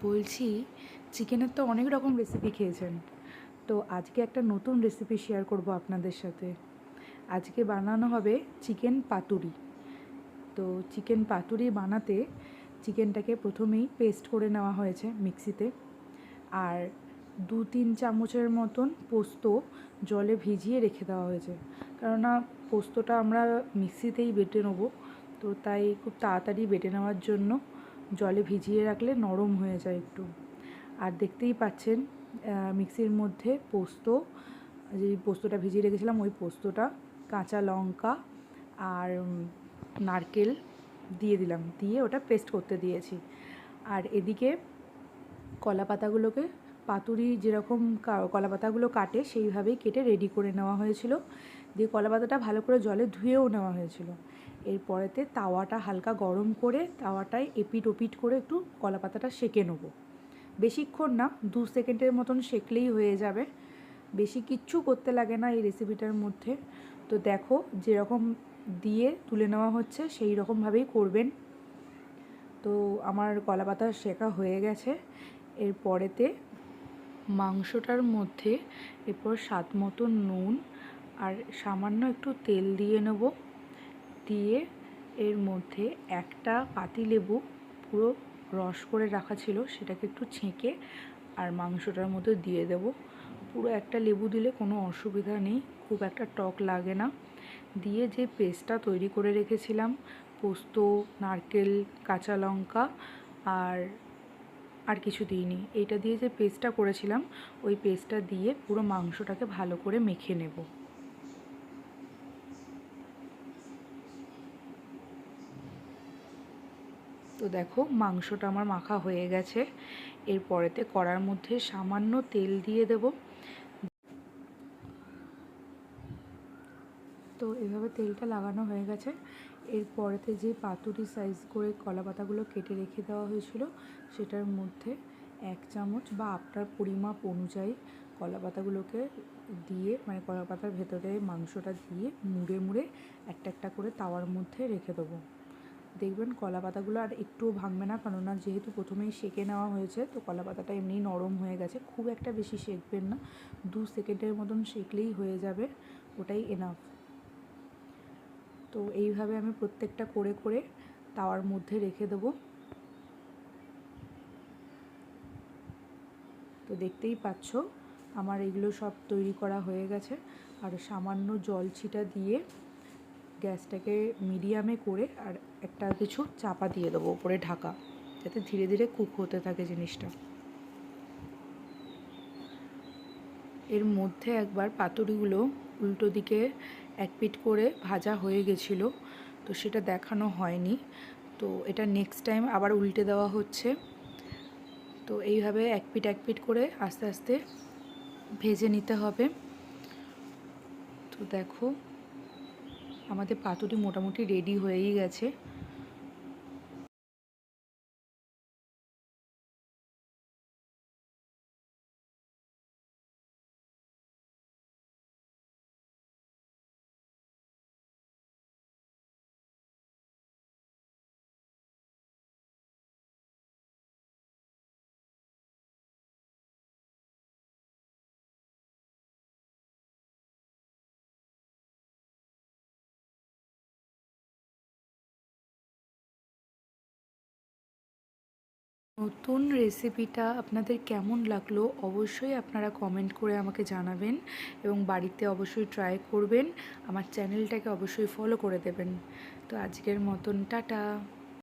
বলছি, চিকেনের তো অনেক রকম রেসিপি খেয়েছেন, তো আজকে একটা নতুন রেসিপি শেয়ার করব আপনাদের সাথে। আজকে বানানো হবে চিকেন পাতুরি। তো চিকেন পাতুরি বানাতে চিকেনটাকে প্রথমেই পেস্ট করে নেওয়া হয়েছে মিক্সিতে, আর 2-3 চামচের মতন পোস্ত জলে ভিজিয়ে রেখে দেওয়া হয়েছে। কেননা পোস্তটা আমরা মিক্সিতেই বেটে নেবো, তো তাই খুব তাড়াতাড়ি বেটে নেওয়ার জন্য জলে ভিজিয়ে রাখলে নরম হয়ে যায় একটু। আর দেখতেই পাচ্ছেন মিক্সির মধ্যে যে পোস্তটা ভিজিয়ে রেখেছিলাম ওই পোস্তটা, কাঁচা লঙ্কা আর নারকেল দিয়ে ওটা পেস্ট করতে দিয়েছি। আর এদিকে কলা পাতাগুলোকে পাতুরি যেরকম কলা পাতাগুলো কাটে সেইভাবেই কেটে রেডি করে নেওয়া হয়েছিল। দিয়ে কলা পাতাটা ভালো করে জলে ধুয়েও নেওয়া হয়েছিল। এরপরেতে তাওয়াটা হালকা গরম করে তাওয়াটায় এপিট ওপিট করে একটু কলা পাতাটা সেঁকে নেবো। বেশিক্ষণ না, 2 সেকেন্ডের মতন সেঁকলেই হয়ে যাবে, বেশি কিচ্ছু করতে লাগে না এই রেসিপিটার মধ্যে। তো দেখো, যেরকম দিয়ে তুলে নেওয়া হচ্ছে সেই রকমভাবেই করবেন। তো আমার কলা পাতা সেঁকা হয়ে গেছে। এরপরেতে মাংসটার মধ্যে এরপর স্বাদ মতো নুন আর সামান্য একটু তেল দিয়ে নেব। দিয়ে এর মধ্যে একটা পাতিলেবু পুরো রস করে রাখা ছিল সেটাকে একটু ছেঁকে আর মাংসটার মধ্যে দিয়ে দেব। পুরো একটা লেবু দিলে কোনো অসুবিধা নেই, খুব একটা টক লাগে না। দিয়ে যে পেস্টটা তৈরি করে রেখেছিলাম, পোস্ত, নারকেল, কাঁচা লঙ্কা আর কিছু দিইনি, এইটা দিয়ে যে পেস্টটা করেছিলাম ওই পেস্টটা দিয়ে পুরো মাংসটাকে ভালো করে মেখে নেব। তো দেখো, মাংসটা আমার মাখা হয়ে গেছে। এরপরেতে কড়ার মধ্যে সামান্য তেল দিয়ে দেব। তো এভাবে তেলটা লাগানো হয়ে গেছে। এরপরেতে যে পাতুরি সাইজ করে কলা পাতাগুলো কেটে রেখে দেওয়া হয়েছিল সেটার মধ্যে 1 চামচ বা আপনার পরিমাপ অনুযায়ী কলা পাতাগুলোকে দিয়ে, মানে কলা পাতার ভেতরে মাংসটা দিয়ে মুড়ে মুড়ে একটা একটা করে তাওয়ার মধ্যে রেখে দেবো। দেখবেন কলা পাতাগুলো আর একটুও ভাঙবে না, কেননা যেহেতু প্রথমেই সেঁকে নেওয়া হয়েছে তো কলা পাতাটা এমনিই নরম হয়ে গেছে। খুব একটা বেশি সেঁকবেন না, 2 সেকেন্ডের মতন সেঁকলেই হয়ে যাবে, ওটাই এনাফ। তো এইভাবে আমি প্রত্যেকটা করে করে তাওয়ার মধ্যে রেখে দেবো। তো দেখতেই পাচ্ছ আমার এগুলো সব তৈরি করা হয়ে গেছে। আর সামান্য জল ছিটা দিয়ে গ্যাসটাকে মিডিয়ামে করে আর একটা কিছু চাপা দিয়ে দেবো ওপরে ঢাকা, যাতে ধীরে ধীরে কুক হতে থাকে জিনিসটা। এর মধ্যে একবার পাতুরিগুলো উল্টো দিকে এক পিঠ করে ভাজা হয়ে গেছিলো, তো সেটা দেখানো হয়নি। তো এটা নেক্সট টাইম আবার উল্টে দেওয়া হচ্ছে। তো এইভাবে এক পিঠ করে আস্তে আস্তে ভেজে নিতে হবে। তো দেখো, আমাদের পাতুরি মোটামুটি রেডি হয়েই গেছে। নতুন রেসিপিটা আপনাদের কেমন লাগলো অবশ্যই আপনারা কমেন্ট করে আমাকে জানাবেন, এবং বাড়িতে অবশ্যই ট্রাই করবেন। আমার চ্যানেলটাকে অবশ্যই ফলো করে দেবেন। তো আজকের মতন টাটা।